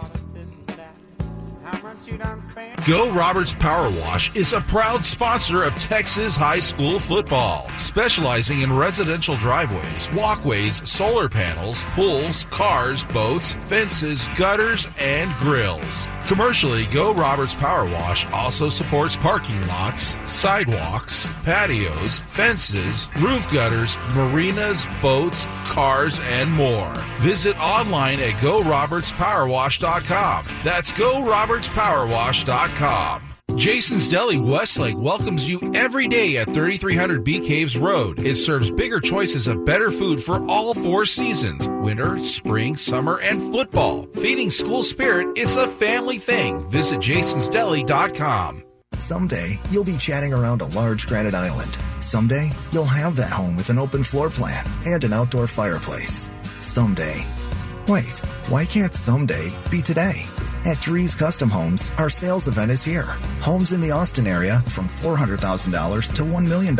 Go Roberts Power Wash is a proud sponsor of Texas high school football, specializing in residential driveways, walkways, solar panels, pools, cars, boats, fences, gutters, and grills. Commercially, Go Roberts Power Wash also supports parking lots, sidewalks, patios, fences, roof gutters, marinas, boats, cars, and more. Visit online at GoRobertsPowerWash.com. That's GoRobertsPowerWash.com. Jason's Deli Westlake welcomes you every day at 3300 Bee Caves Road. It serves bigger choices of better food for all 4 seasons: winter, spring, summer, and football. Feeding school spirit, it's a family thing. Visit jasonsdeli.com. Someday, you'll be chatting around a large granite island. Someday, you'll have that home with an open floor plan and an outdoor fireplace. Someday. Wait, why can't someday be today? At Drees Custom Homes, our sales event is here. Homes in the Austin area from $400,000 to $1 million.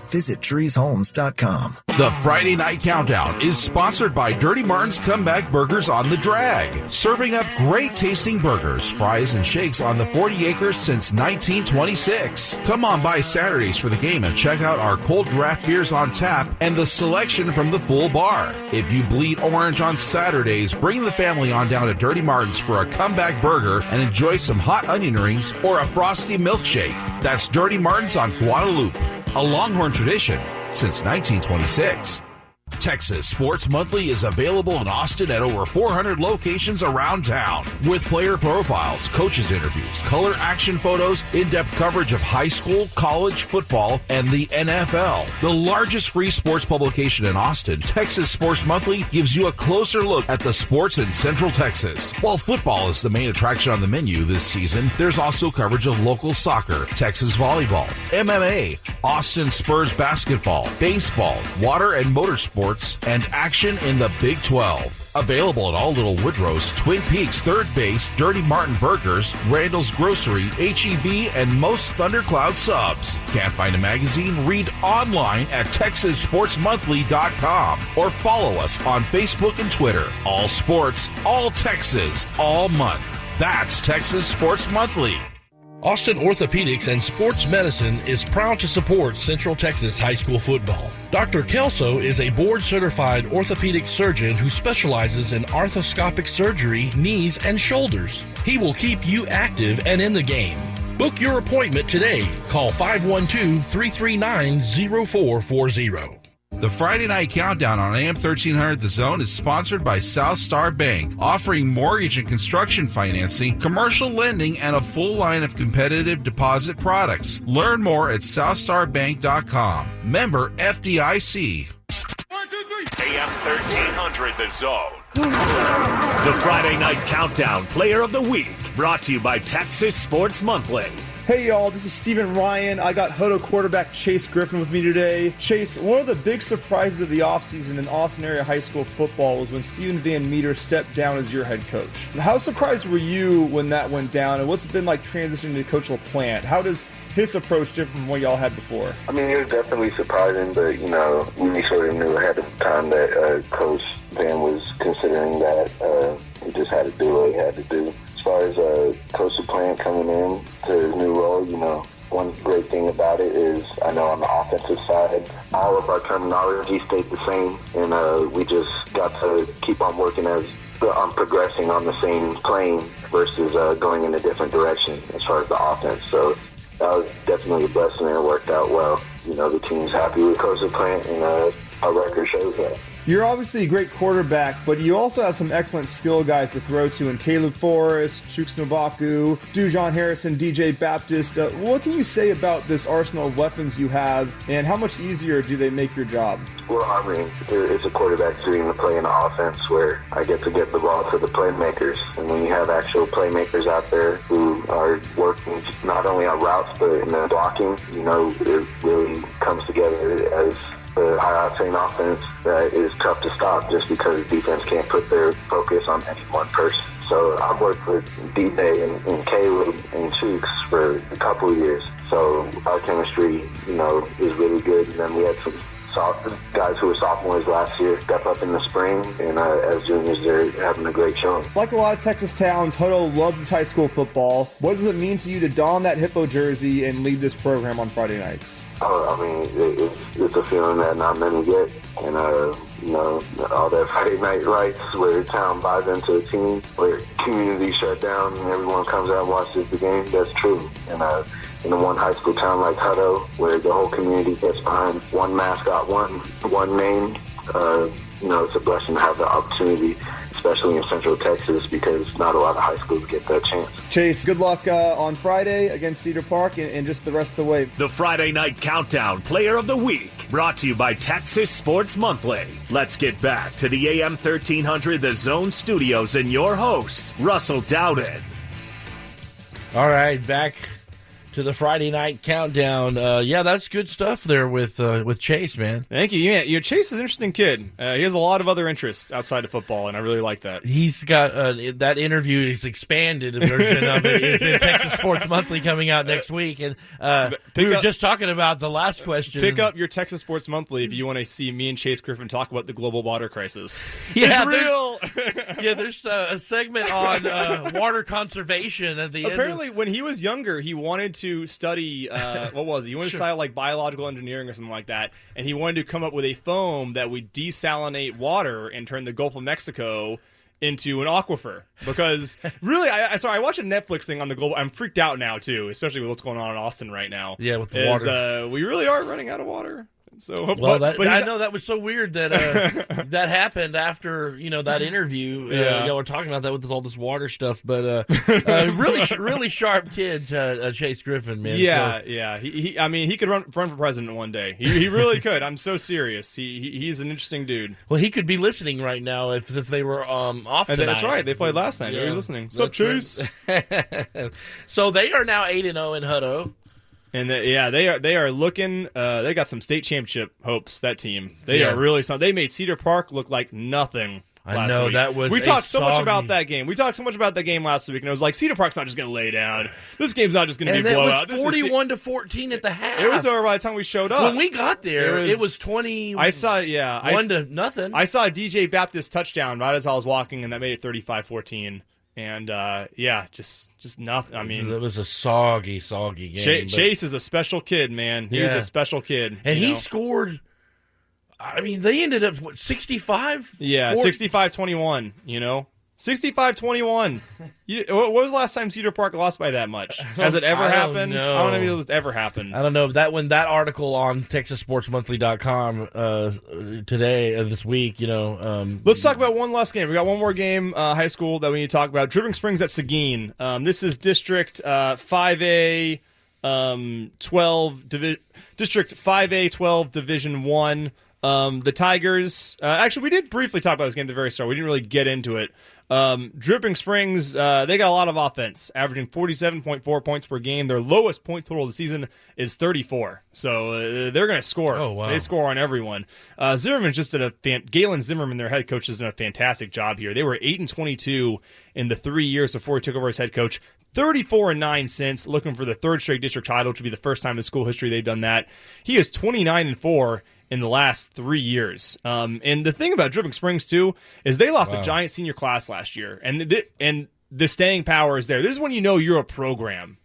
Visit DreesHomes.com. The Friday Night Countdown is sponsored by Dirty Martin's Comeback Burgers on the Drag. Serving up great tasting burgers, fries, and shakes on the 40 acres since 1926. Come on by Saturdays for the game and check out our cold draft beers on tap and the selection from the full bar. If you bleed orange on Saturdays, bring the family on down to Dirty Martin's for a comeback burger and enjoy some hot onion rings or a frosty milkshake. That's Dirty Martin's on Guadalupe. A Longhorn tradition since 1926. Texas Sports Monthly is available in Austin at over 400 locations around town. With player profiles, coaches interviews, color action photos, in-depth coverage of high school, college, football, and the NFL. The largest free sports publication in Austin, Texas Sports Monthly gives you a closer look at the sports in Central Texas. While football is the main attraction on the menu this season, there's also coverage of local soccer, Texas volleyball, MMA, Austin Spurs basketball, baseball, water and motorsports, and action in the Big 12. Available at all Little Woodrow's, Twin Peaks, Third Base, Dirty Martin Burgers, Randall's Grocery, H-E-B, and most Thundercloud subs. Can't find a magazine? Read online at TexasSportsMonthly.com or follow us on Facebook and Twitter. All sports, all Texas, all month. That's Texas Sports Monthly. Austin Orthopedics and Sports Medicine is proud to support Central Texas high school football. Dr. Kelso is a board-certified orthopedic surgeon who specializes in arthroscopic surgery, knees, and shoulders. He will keep you active and in the game. Book your appointment today. Call 512-339-0440. The Friday Night Countdown on AM 1300 The Zone is sponsored by South Star Bank, offering mortgage and construction financing, commercial lending, and a full line of competitive deposit products. Learn more at southstarbank.com. Member FDIC. AM 1300 The Zone. The Friday Night Countdown Player of the Week, brought to you by Texas Sports Monthly. Hey y'all, this is Steven Ryan. I got Hutto quarterback Chase Griffin with me today. Chase, one of the big surprises of the offseason in Austin area high school football was when Steven Van Meter stepped down as your head coach. How surprised were you when that went down, and what's it been like transitioning to Coach LaPlante? How does his approach differ from what y'all had before? I mean, it was definitely surprising, but, we sort of knew ahead of time that Coach Van was considering that. He just had to do what he had to do. As far as Coach LaPlante coming in to his new role, one great thing about it is I know on the offensive side, all of our terminology stayed the same, and we just got to keep on working on progressing on the same plane versus going in a different direction as far as the offense. So that was definitely a blessing, and it worked out well. The team's happy with Coach LaPlante, and our record shows that. You're obviously a great quarterback, but you also have some excellent skill guys to throw to in Caleb Forrest, Chooks Nobaku, Dujon Harrison, DJ Baptist. What can you say about this arsenal of weapons you have, and how much easier do they make your job? Well, I mean, it's a quarterback doing the play in the offense where I get to get the ball to the playmakers. And when you have actual playmakers out there who are working not only on routes, but in the blocking, it really comes together as a high-octane offense that is tough to stop just because the defense can't put their focus on any one person. So I've worked with D-Day and Caleb and Chooks for a couple of years. So our chemistry, is really good. And then we had some guys who were sophomores last year step up in the spring, and as juniors, they're having a great showing. Like a lot of Texas towns, Hutto loves his high school football. What does it mean to you to don that Hippo jersey and lead this program on Friday nights? Oh, I mean, it's a feeling that not many get, and all that Friday night lights where town buys into a team, where community shut down and everyone comes out and watches the game. That's true, and in one high school town like Hutto, where the whole community gets behind one mascot, one name, it's a blessing to have the opportunity, especially in Central Texas, because not a lot of high schools get that chance. Chase, good luck on Friday against Cedar Park and just the rest of the way. The Friday Night Countdown Player of the Week, brought to you by Texas Sports Monthly. Let's get back to the AM 1300 The Zone Studios and your host, Russell Dowden. All right, back to the Friday Night Countdown. That's good stuff there with Chase, man. Thank you. Yeah, Chase is an interesting kid. He has a lot of other interests outside of football, and I really like that. He's got that interview, his expanded version of it is in Texas Sports Monthly coming out next week. And we were just talking about the last question. Pick up your Texas Sports Monthly if you want to see me and Chase Griffin talk about the global water crisis. Yeah, it's real. There's a segment on water conservation at the end. Apparently, when he was younger, he wanted to study, what was it? He wanted to study like biological engineering or something like that, and he wanted to come up with a foam that would desalinate water and turn the Gulf of Mexico into an aquifer. Because really, I watched a Netflix thing on the global. I'm freaked out now too, especially with what's going on in Austin right now. Yeah, with the water, we really are running out of water. So, I know that was so weird that that happened after that interview. Y'all were talking about that with all this water stuff, but really sharp kid, Chase Griffin, man. Yeah. He could run for president one day. He really could. I'm so serious. He's an interesting dude. Well, he could be listening right now since they were off tonight. That's right. They played last night. Yeah. He was listening. What's up, Chase? Right. So they are now 8-0 in Hutto. And they are looking. They got some state championship hopes. That team, they are really something. They made Cedar Park look like nothing. I know week. that was. We talked so much about that game. We talked so much about that game last week, and it was like Cedar Park's not just going to lay down. This game's not just going to be a blowout. It was 41-14 at the half. It was over by the time we showed up. When we got there, it was 20. I saw 1-0. I saw a DJ Baptist touchdown right as I was walking, and that made it 35-14. And just nothing. I mean, it was a soggy game. Chase is a special kid, man. He's a special kid, and he scored. I mean, they ended up 65. Yeah, 65-21. 65-21. What was the last time Cedar Park lost by that much? Has it ever happened? I don't know if it's ever happened. I don't know. That article on TexasSportsMonthly.com today, this week, Let's talk about one last game. We got one more game, high school, that we need to talk about. Dripping Springs at Seguin. This is District 5A, 12, District 5A, 12, Division 1. The Tigers, actually, we did briefly talk about this game at the very start. We didn't really get into it. Dripping Springs, they got a lot of offense, averaging 47.4 points per game. Their lowest point total of the season is 34. So they're going to score. Oh, wow. They score on everyone. Zimmerman just did Galen Zimmerman, their head coach, has done a fantastic job here. They were 8-22 in the 3 years before he took over as head coach. 34-9 since, looking for the third straight district title, which would be the first time in school history they've done that. He is 29-4 in the last 3 years. And the thing about Dripping Springs, too, is they lost a giant senior class last year. And the staying power is there. This is when you know you're a program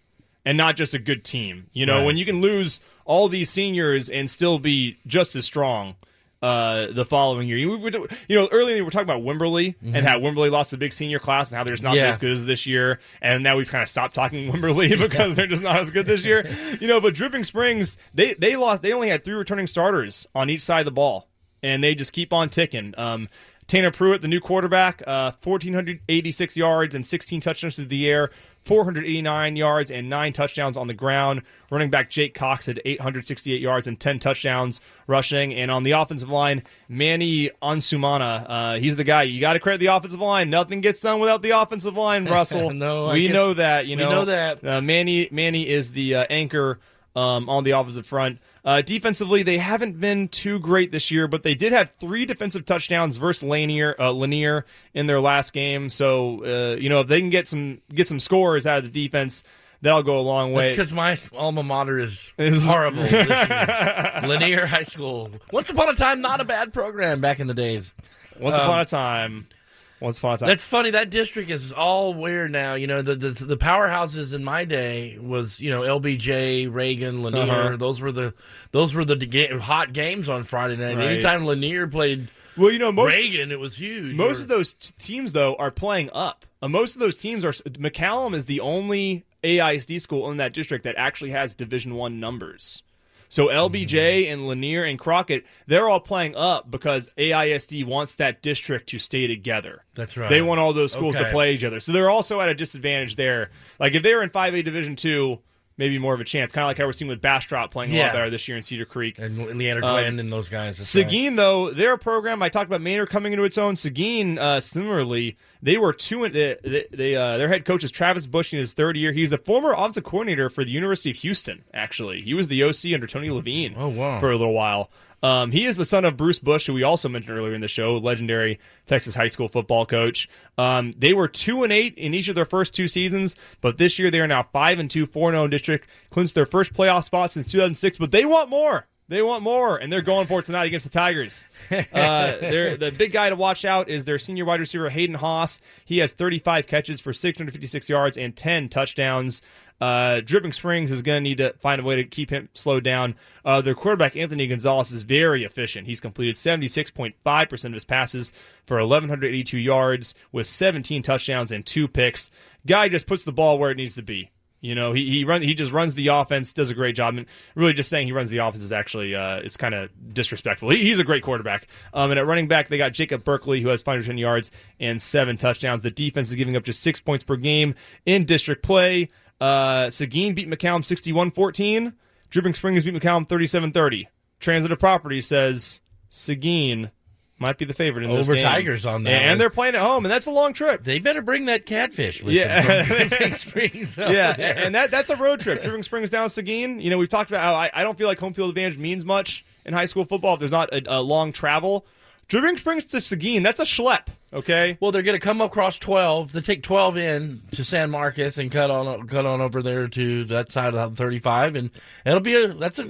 and not just a good team. You know, when you can lose all these seniors and still be just as strong the following year. Earlier we were talking about Wimberley and how Wimberley lost a big senior class and how they're just not as good as this year. And now we've kind of stopped talking Wimberley because they're just not as good this year. But Dripping Springs, they only had 3 returning starters on each side of the ball, and they just keep on ticking. Tanner Pruitt, the new quarterback, 1,486 yards and 16 touchdowns through the air, 489 yards and 9 touchdowns on the ground. Running back Jake Cox had 868 yards and 10 touchdowns rushing. And on the offensive line, Manny Ansumana, he's the guy. You got to credit the offensive line. Nothing gets done without the offensive line, Russell. We know that. We know that. Manny is the anchor on the offensive front. Defensively, they haven't been too great this year, but they did have 3 defensive touchdowns versus Lanier in their last game. So, if they can get some scores out of the defense, that'll go a long way. That's because my alma mater is horrible this year. Lanier High School. Once upon a time, not a bad program back in the days. Once upon a time. That's funny. That district is all weird now. The powerhouses in my day was LBJ, Reagan, Lanier. Those were the hot games on Friday night. Right. Anytime Lanier played Reagan, it was huge. Most of those teams though are playing up. Most of those teams are. McCallum is the only AISD school in that district that actually has Division I numbers. So LBJ and Lanier and Crockett, they're all playing up because AISD wants that district to stay together. That's right. They want all those schools to play each other. So they're also at a disadvantage there. Like if they were in 5A Division II, maybe more of a chance. Kind of like how we're seeing with Bastrop playing a lot better this year in Cedar Creek. And Leander Glenn and those guys. Seguin, though, their program, I talked about Maynard coming into its own. Seguin, similarly, they were their head coach is Travis Bush in his third year. He's a former offensive coordinator for the University of Houston, actually. He was the OC under Tony Levine for a little while. He is the son of Bruce Bush, who we also mentioned earlier in the show, legendary Texas high school football coach. They were 2-8 in each of their first 2 seasons, but this year they are now 5-2, 4-0 district, clinched their first playoff spot since 2006. But they want more. They want more, and they're going for it tonight against the Tigers. The big guy to watch out is their senior wide receiver, Hayden Haas. He has 35 catches for 656 yards and 10 touchdowns. Dripping Springs is going to need to find a way to keep him slowed down. Their quarterback, Anthony Gonzalez, is very efficient. He's completed 76.5% of his passes for 1,182 yards with 17 touchdowns and 2 picks. Guy just puts the ball where it needs to be. He just runs the offense, does a great job. And really just saying he runs the offense is actually it's kind of disrespectful. He's a great quarterback. And at running back, they got Jacob Berkeley, who has 510 yards and 7 touchdowns. The defense is giving up just 6 points per game in district play. Seguin beat McCallum 61-14. Dripping Springs beat McCallum 37-30. Transitive Property says Seguin might be the favorite in this game. Over Tigers on that. And they're playing at home, and that's a long trip. They better bring that Catfish with them from Dripping Springs. And that's a road trip. Dripping Springs down Seguin. We've talked about how I don't feel like home field advantage means much in high school football if there's not a long travel. Dripping Springs to Seguin, that's a schlep, okay? Well, they're going to come across 12. They take 12 in to San Marcos and cut on over there to that side of 35, and it'll be that's at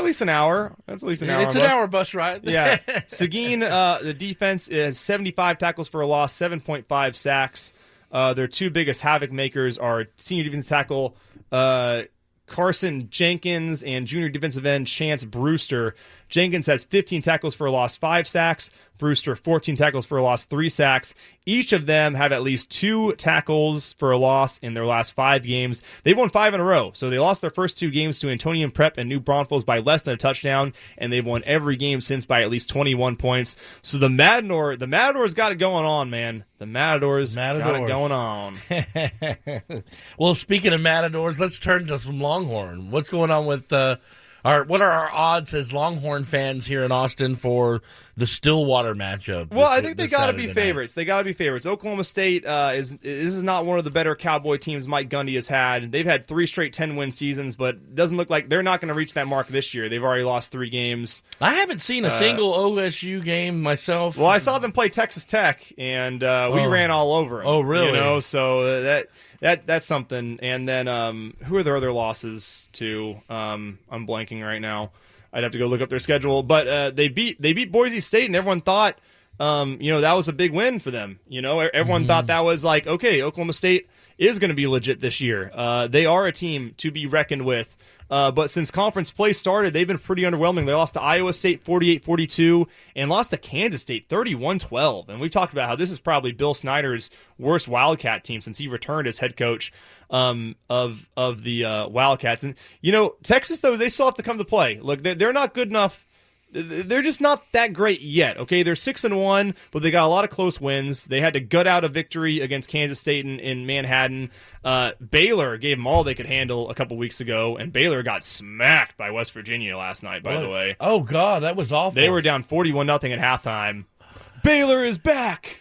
least an hour. That's at least an hour. It's an hour bus ride. Yeah. Seguin, the defense is 75 tackles for a loss, 7.5 sacks. Their 2 biggest havoc makers are senior defensive tackle Carson Jenkins and junior defensive end Chance Brewster. Jenkins has 15 tackles for a loss, 5 sacks. Brewster, 14 tackles for a loss, 3 sacks. Each of them have at least 2 tackles for a loss in their last 5 games. They've won 5 in a row, so they lost their first 2 games to Antonian Prep and New Braunfels by less than a touchdown, and they've won every game since by at least 21 points. So the Matadors got it going on, man. The Matadors got it going on. Well, speaking of Matadors, let's turn to some Longhorn. What's going on with what are our odds as Longhorn fans here in Austin for the Stillwater matchup. Well, I think they got to be favorites. They got to be favorites. Oklahoma State this is not one of the better Cowboy teams Mike Gundy has had. They've had 3 straight 10-win seasons, but it doesn't look like they're not going to reach that mark this year. They've already lost 3 games. I haven't seen a single OSU game myself. Well, I saw them play Texas Tech, and we ran all over them. Oh, really? You know, so that's something. And then who are their other losses to? I'm blanking right now. I'd have to go look up their schedule. But they beat Boise State, and everyone thought that was a big win for them. Everyone thought that was like, okay, Oklahoma State is going to be legit this year. They are a team to be reckoned with. But since conference play started, they've been pretty underwhelming. They lost to Iowa State 48-42 and lost to Kansas State 31-12. And we talked about how this is probably Bill Snyder's worst Wildcat team since he returned as head coach of the Wildcats. And, Texas, though, they still have to come to play. Look, they're not good enough. They're just not that great yet, okay? They're 6-1, but they got a lot of close wins. They had to gut out a victory against Kansas State in Manhattan. Baylor gave them all they could handle a couple weeks ago, and Baylor got smacked by West Virginia last night, by the way. Oh, God, that was awful. They were down 41-0 at halftime. Baylor is back!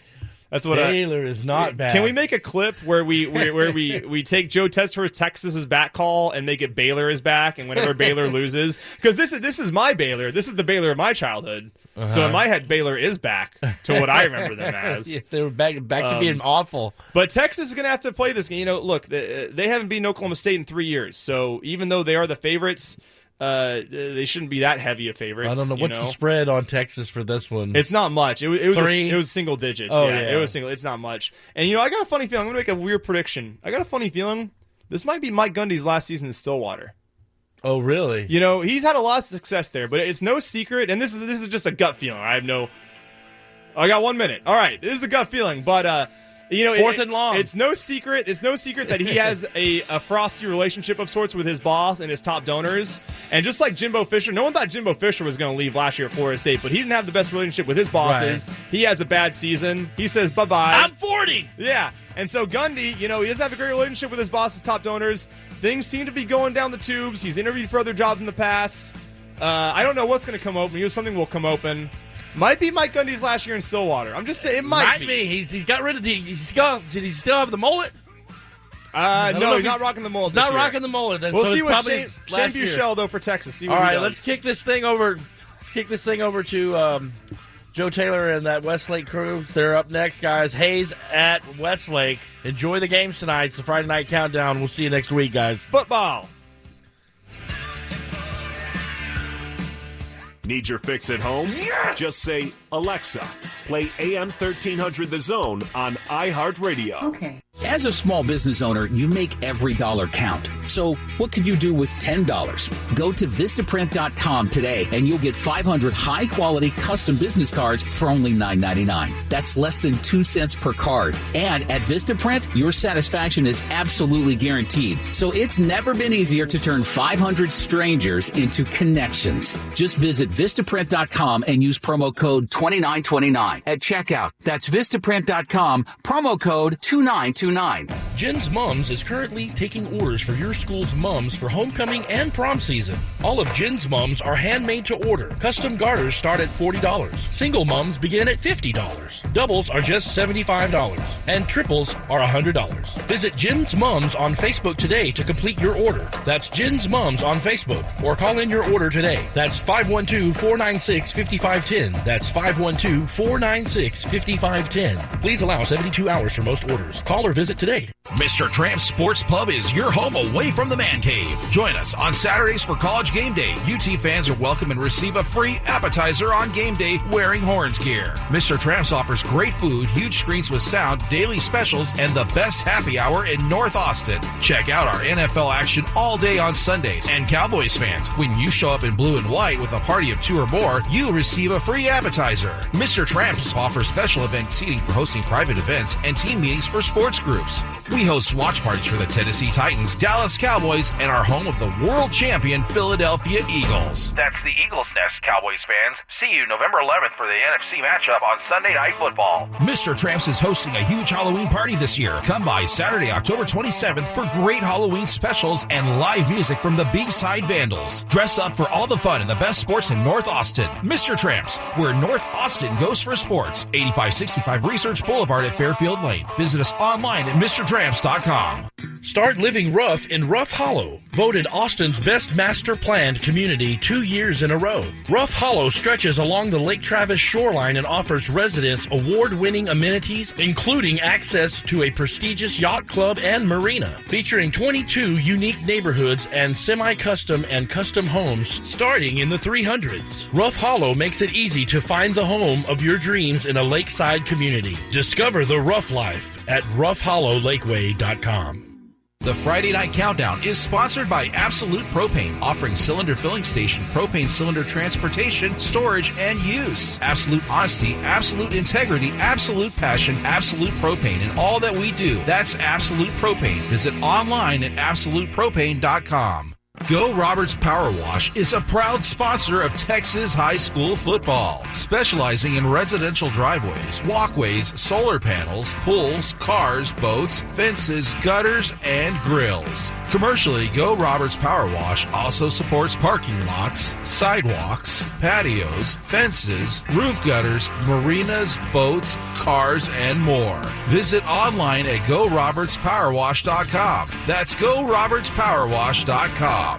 That's what Baylor is not bad. Can we make a clip where we take Joe Testford's Texas's back call and make it Baylor is back, and whenever Baylor loses, because this is my Baylor, this is the Baylor of my childhood. Uh-huh. So in my head, Baylor is back to what I remember them as. Yeah, they were back to being awful. But Texas is going to have to play this game. Look, they haven't beaten Oklahoma State in 3 years, so even though they are the favorites. They shouldn't be that heavy of favorites. I don't know what's the spread on Texas for this one. It's not much. It was 3? It was single digits. Oh, yeah, it was single. It's not much. And I got a funny feeling. I'm gonna make a weird prediction. I got a funny feeling this might be Mike Gundy's last season in Stillwater. Oh, really? He's had a lot of success there, but it's no secret. And this is just a gut feeling. I got 1 minute. All right, this is a gut feeling, but. Fourth and long. It's no secret. It's no secret that he has a frosty relationship of sorts with his boss and his top donors. And just like Jimbo Fisher, no one thought Jimbo Fisher was going to leave last year at Florida State, but he didn't have the best relationship with his bosses. Right. He has a bad season. He says bye-bye. I'm 40. Yeah. And so Gundy, he doesn't have a great relationship with his boss's top donors. Things seem to be going down the tubes. He's interviewed for other jobs in the past. I don't know what's going to come open. Something will come open. Might be Mike Gundy's last year in Stillwater. I'm just saying it might be. He's got rid of did he still have the mullet? No, he's not rocking the mullet. He's not rocking the mullet. We'll see what Shane Buechele though for Texas. See what all right, he does. let's kick this thing over. To Joe Taylor and that Westlake crew. They're up next, guys. Hayes at Westlake. Enjoy the games tonight. It's the Friday Night Countdown. We'll see you next week, guys. Football. Need your fix at home? Yes! Just say, Alexa, play AM 1300 The Zone on iHeartRadio. Okay. As a small business owner, you make every dollar count. So what could you do with $10? Go to Vistaprint.com today and you'll get 500 high-quality custom business cards for only $9.99. That's less than 2 cents per card. And at Vistaprint, your satisfaction is absolutely guaranteed. So it's never been easier to turn 500 strangers into connections. Just visit Vistaprint.com and use promo code 2929 at checkout. That's Vistaprint.com, promo code 2929. Jen's Mums is currently taking orders for your school's mums for homecoming and prom season. All of Jen's Mums are handmade to order. Custom garters start at $40. Single mums begin at $50. Doubles are just $75. And triples are $100. Visit Jen's Mums on Facebook today to complete your order. That's Jen's Mums on Facebook. Or call in your order today. That's 512-496-5510. That's 512-496-5510. Please allow 72 hours for most orders. Call or visit today. Mr. Tramp's Sports Pub is your home away from the man cave. Join us on Saturdays for College Game Day. UT fans are welcome and receive a free appetizer on game day wearing Horns gear. Mr. Tramp's offers great food, huge screens with sound, daily specials, and the best happy hour in North Austin. Check out our NFL action all day on Sundays. And Cowboys fans, when you show up in blue and white with a party of 2 or more, you receive a free appetizer. Mr. Tramp's offers special event seating for hosting private events and team meetings for sports groups. We We host watch parties for the Tennessee Titans, Dallas Cowboys, and are home of the world champion Philadelphia Eagles. That's the Eagles Nest, Cowboys fans. See you November 11th for the NFC matchup on Sunday Night Football. Mr. Tramps is hosting a huge Halloween party this year. Come by Saturday, October 27th for great Halloween specials and live music from the B-Side Vandals. Dress up for all the fun and the best sports in North Austin. Mr. Tramps, where North Austin goes for sports. 8565 Research Boulevard at Fairfield Lane. Visit us online at MrTramps.com. Start living rough in Rough Hollow. Voted Austin's best master planned community 2 years in a row. Rough Hollow stretches along the Lake Travis shoreline and offers residents award-winning amenities, including access to a prestigious yacht club and marina. Featuring 22 unique neighborhoods and semi-custom and custom homes starting in the 300s. Rough Hollow makes it easy to find the home of your dreams in a lakeside community. Discover the rough life at roughhollowlakeway.com. The Friday Night Countdown is sponsored by Absolute Propane, offering cylinder filling station, propane cylinder transportation, storage, and use. Absolute honesty, absolute integrity, absolute passion, Absolute Propane in all that we do. That's Absolute Propane. Visit online at absolutepropane.com. Go Roberts Power Wash is a proud sponsor of Texas high school football, specializing in residential driveways, walkways, solar panels, pools, cars, boats, fences, gutters, and grills. Commercially, Go Roberts Power Wash also supports parking lots, sidewalks, patios, fences, roof gutters, marinas, boats, cars, and more. Visit online at GoRobertsPowerWash.com. That's GoRobertsPowerWash.com.